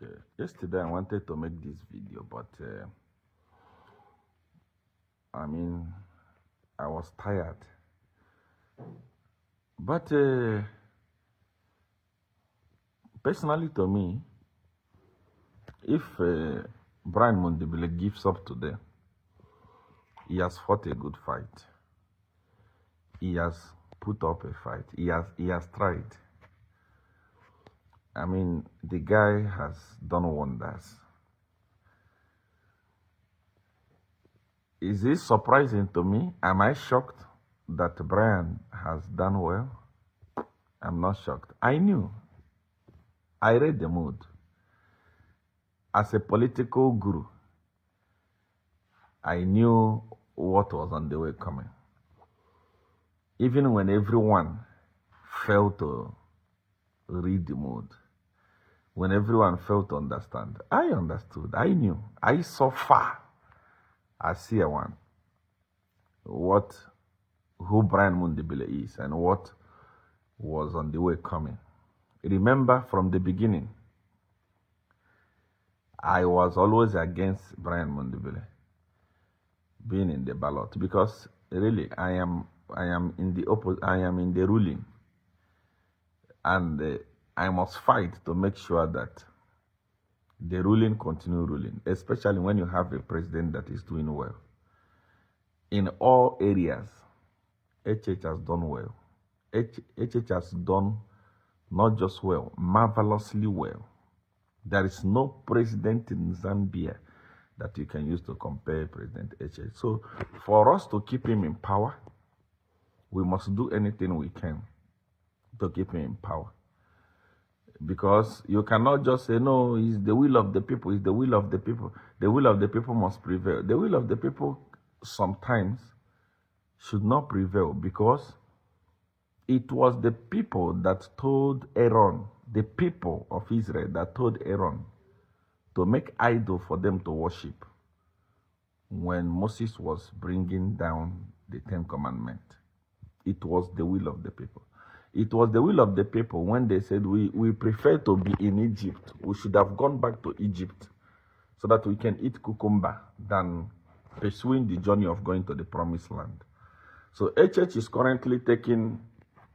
Okay, yesterday I wanted to make this video, but I mean, I was tired. But personally, to me, if Brian Mundubile gives up today, he has fought a good fight. He has put up a fight. He has tried. I mean, the guy has done wonders. Is it surprising to me? Am I shocked that Brian has done well? I'm not shocked. I knew. I read the mood. As a political guru, I knew what was on the way coming. Even when everyone failed to read the mood, when everyone failed to understand, I understood. I knew. I saw far. I see one. Who Brian Mundubile is and what was on the way coming. Remember, from the beginning, I was always against Brian Mundubile being in the ballot because really I am in the ruling, and I must fight to make sure that the ruling continue ruling, especially when you have a president that is doing well. In all areas, HH has done well. HH has done not just well, marvelously well. There is no president in Zambia that you can use to compare President HH. So for us to keep him in power, we must do anything we can to keep him in power. Because you cannot just say, no, it's the will of the people, it's the will of the people. The will of the people must prevail. The will of the people sometimes should not prevail because it was the people that told Aaron, the people of Israel that told Aaron to make idol for them to worship when Moses was bringing down the 10 Commandments. It was the will of the people. It was the will of the people when they said, we prefer to be in Egypt. We should have gone back to Egypt so that we can eat cucumber than pursuing the journey of going to the promised land. So HH is currently taking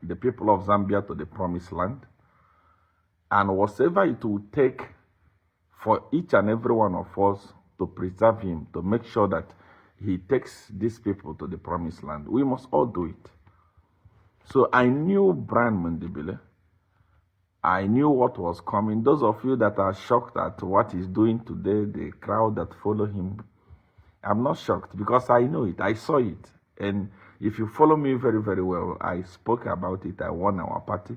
the people of Zambia to the promised land, and whatever it will take for each and every one of us to preserve him, to make sure that he takes these people to the promised land, we must all do it. So I knew Brian Mundubile. I knew what was coming. Those of you that are shocked at what he's doing today, the crowd that follow him, I'm not shocked because I know it. I saw it. And if you follow me very, very well, I spoke about it. I won our party.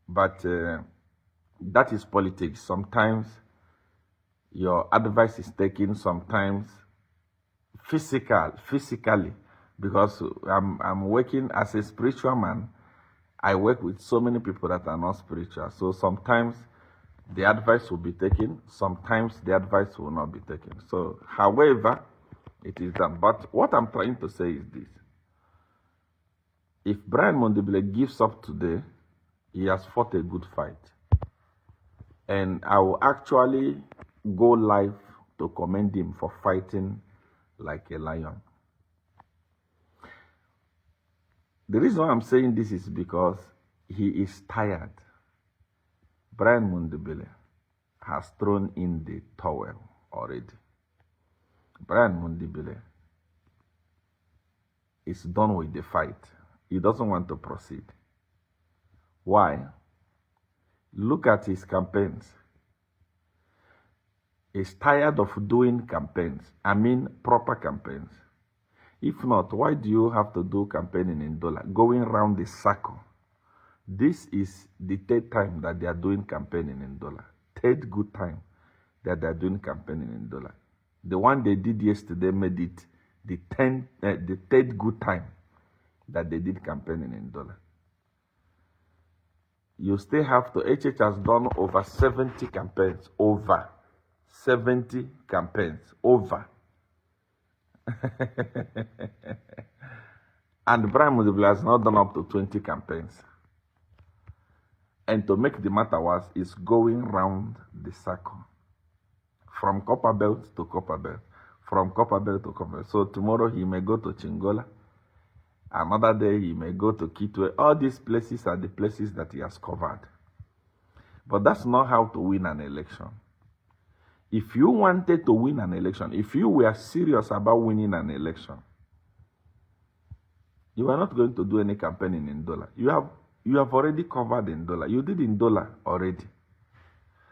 But that is politics. Sometimes your advice is taken, sometimes physically, because I'm working as a spiritual man. I work with so many people that are not spiritual. So sometimes the advice will be taken, sometimes the advice will not be taken. So however it is done. But what I'm trying to say is this. If Brian Mundubile gives up today, he has fought a good fight. And I will actually go live to commend him for fighting like a lion. The reason why I'm saying this is because he is tired. Brian Mundubile has thrown in the towel already. Brian Mundubile is done with the fight. He doesn't want to proceed. Why? Look at his campaigns. He's tired of doing campaigns. I mean proper campaigns. If not, why do you have to do campaigning in Dola? Going around the circle. This is the third time that they are doing campaigning in Dola. Third good time that they are doing campaigning in Dola. The one they did yesterday made it the third good time that they did campaigning in Dola. You still have to, HH has done over 70 campaigns, over 70 campaigns, over. And Brian Mundubile has not done up to 20 campaigns. And to make the matter worse, is going round the circle. From Copper Belt to Copper Belt. From Copper Belt to Copper Belt. So tomorrow he may go to Chingola. Another day he may go to Kitwe. All these places are the places that he has covered. But that's not how to win an election. If you wanted to win an election, if you were serious about winning an election, you are not going to do any campaigning in Ndola. You have already covered in Ndola. You did in Ndola already.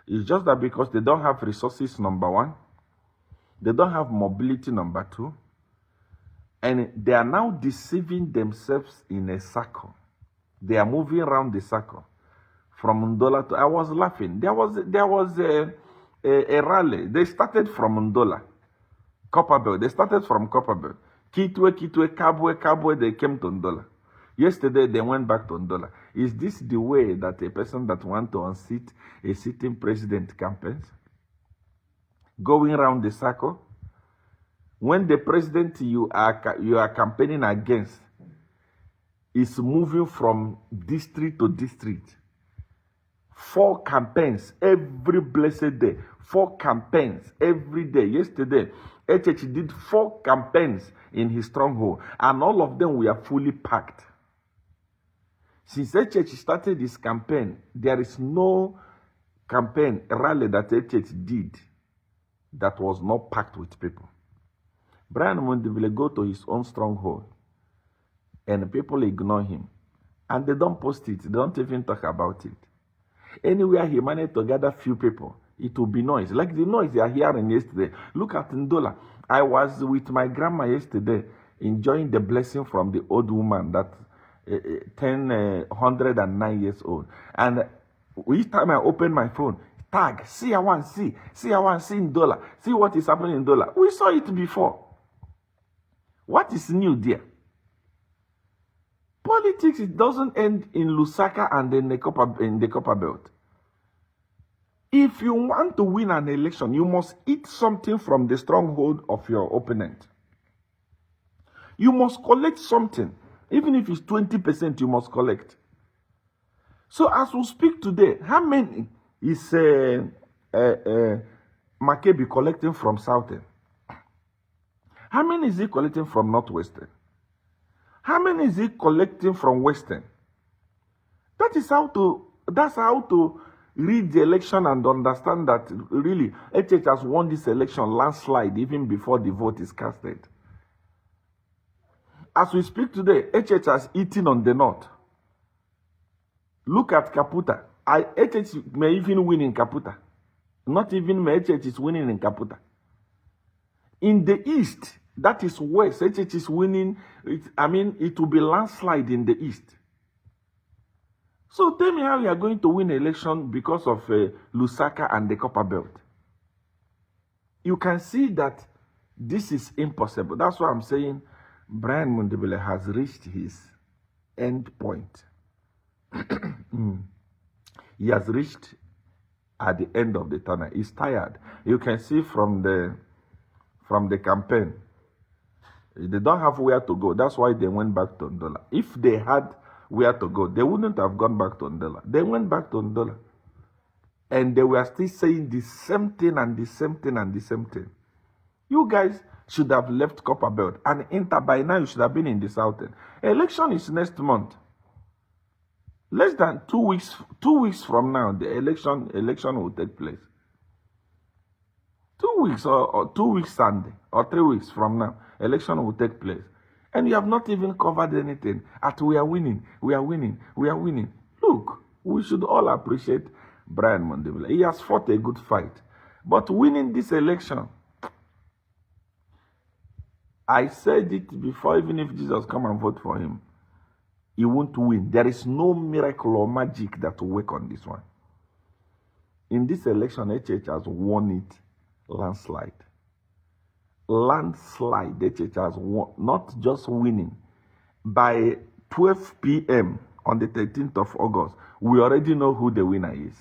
It's just that because they don't have resources, number one, they don't have mobility, number two, and they are now deceiving themselves in a circle. They are moving around the circle. From Ndola to, I was laughing. There was a rally. They started from Ndola, Copperbelt. They started from Copperbelt. Kitwe, Kabwe, they came to Ndola. Yesterday, they went back to Ndola. Is this the way that a person that wants to unseat a sitting president campaigns? Going around the circle? When the president you are campaigning against is moving from district to district, 4 campaigns every blessed day, 4 campaigns every day. Yesterday, HH did 4 campaigns in his stronghold, and all of them were fully packed. Since HH started his campaign, there is no campaign rally that HH did that was not packed with people. Brian Mundubile go to his own stronghold, and people ignore him, and they don't post it. They don't even talk about it. Anywhere he managed to gather few people, it will be noise. Like the noise you are hearing yesterday. Look at Ndola. I was with my grandma yesterday, enjoying the blessing from the old woman that 109 years old. And each time I open my phone, tag, see I want see Ndola, see what is happening in Ndola. We saw it before. What is new there? Politics, it doesn't end in Lusaka and in the Copper Belt. If you want to win an election, you must eat something from the stronghold of your opponent. You must collect something. Even if it's 20%, you must collect. So as we speak today, how many is Makebi collecting from Southern? How many is he collecting from Northwestern? How many is he collecting from Western? That's how to read the election and understand that really HH has won this election landslide even before the vote is casted. As we speak today, HH has eaten on the north. Look at Kaputa. HH may even win in Kaputa. Not even HH is winning in Kaputa. In the east, that is west, HH is winning. It will be landslide in the east. So tell me how you are going to win election because of Lusaka and the Copper Belt. You can see that this is impossible. That's why I'm saying Brian Mundubile has reached his end point. He has reached at the end of the tunnel. He's tired. You can see from the campaign, they don't have where to go. That's why they went back to Ndola. If they had where to go, they wouldn't have gone back to Ndola. They went back to Ndola. And they were still saying the same thing and the same thing and the same thing. You guys should have left Copper Belt and enter by now. You should have been in the Southern. Election is next month. Less than 2 weeks. 2 weeks from now, the election will take place. 2 weeks or 2 weeks Sunday or 3 weeks from now, election will take place. And you have not even covered anything. We are winning. We are winning. We are winning. Look, we should all appreciate Brian Mundubile. He has fought a good fight. But winning this election, I said it before, even if Jesus come and vote for him, he won't win. There is no miracle or magic that will work on this one. In this election, HH has won it landslide. Landslide. HH has won, not just winning. By 12 p.m. on the 13th of August, we already know who the winner is.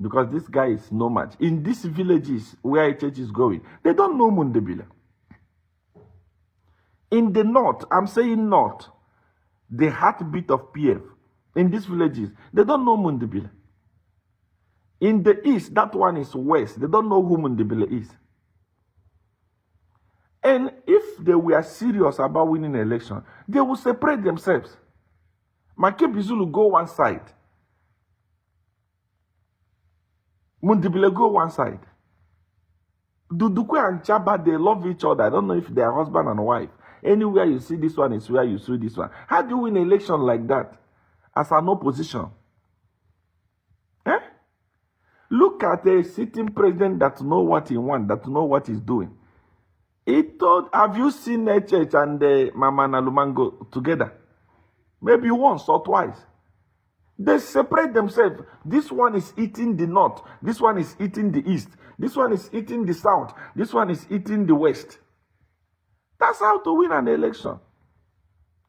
Because this guy is no match. In these villages where HH is going, they don't know Mundubile. In the north, I'm saying north, the heartbeat of PF, in these villages. They don't know Mundubile. In the east, that one is west. They don't know who Mundubile is. And if they were serious about winning an election, they will separate themselves. Makebi Zulu go one side. Mundubile go one side. Dudukwe and Chaba, they love each other. I don't know if they are husband and wife. Anywhere you see this one is where you see this one. How do you win an election like that? As an opposition? Eh? Look at a sitting president that know what he wants, that know what he's doing. He told, have you seen HH and Mama Nalumango together? Maybe once or twice. They separate themselves. This one is eating the north. This one is eating the east. This one is eating the south. This one is eating the west. That's how to win an election.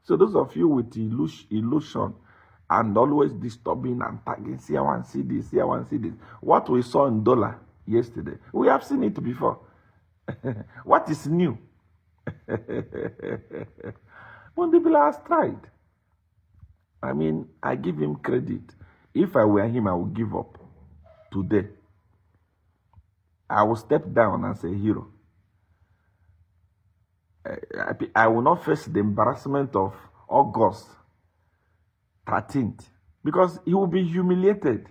So those of you with illusion and always disturbing and tagging, see, I want to see this, see, I want to see this. What we saw in dollar yesterday, we have seen it before. What is new? Mundubile has tried. I mean, I give him credit. If I were him, I would give up today. I will step down and say hero. I will not face the embarrassment of August 13th because he will be humiliated.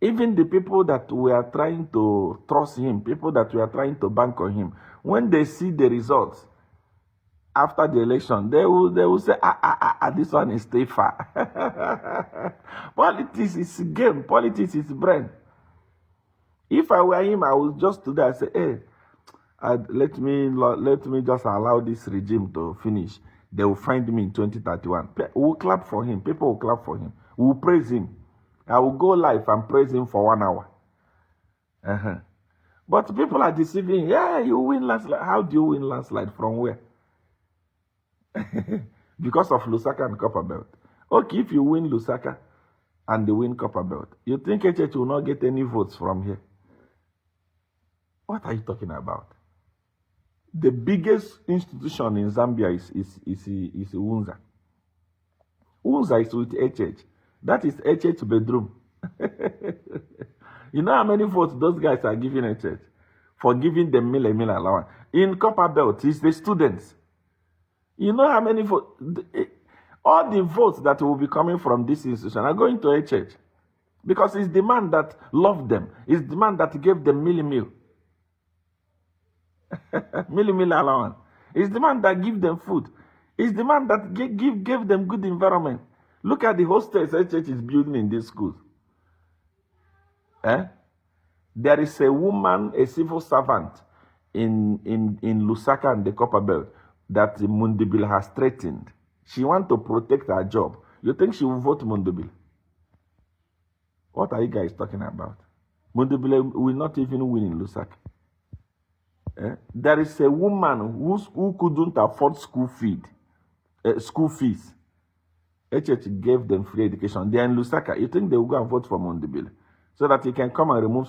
Even the people that were trying to trust him, people that were trying to bank on him, when they see the results after the election, they will say, this one is stay far. Politics is game. Politics is brain. If I were him, I would just do that and say, hey, let me just allow this regime to finish. They will find me in 2031. We will clap for him. People will clap for him. We will praise him. I will go live and praise him for 1 hour. But people are deceiving. Yeah, you win landslide. How do you win landslide? From where? Because of Lusaka and Copper Belt. Okay, if you win Lusaka and they win Copper Belt, you think HH will not get any votes from here? What are you talking about? The biggest institution in Zambia is UNZA. UNZA is with HH. That is HH bedroom. You know how many votes those guys are giving HH? For giving them mil allowance. In Copper Belt, it's the students. You know how many votes? All the votes that will be coming from this institution are going to HH. Because it's the man that loved them. It's the man that gave them mil. Mil allowance. It's the man that gave them food. It's the man that gave them good environment. Look at the hostels HH is building in these schools. There is a woman, a civil servant in Lusaka and the Copper Belt that Mundubile has threatened. She wants to protect her job. You think she will vote Mundubile? What are you guys talking about? Mundubile will not even win in Lusaka. There is a woman who couldn't afford school fees. HH gave them free education. They are in Lusaka. You think they will go and vote for Mundubile so that he can come and remove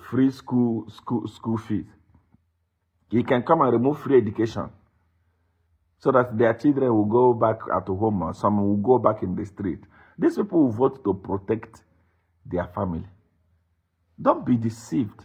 free school fees? He can come and remove free education so that their children will go back at home or some will go back in the street. These people will vote to protect their family. Don't be deceived.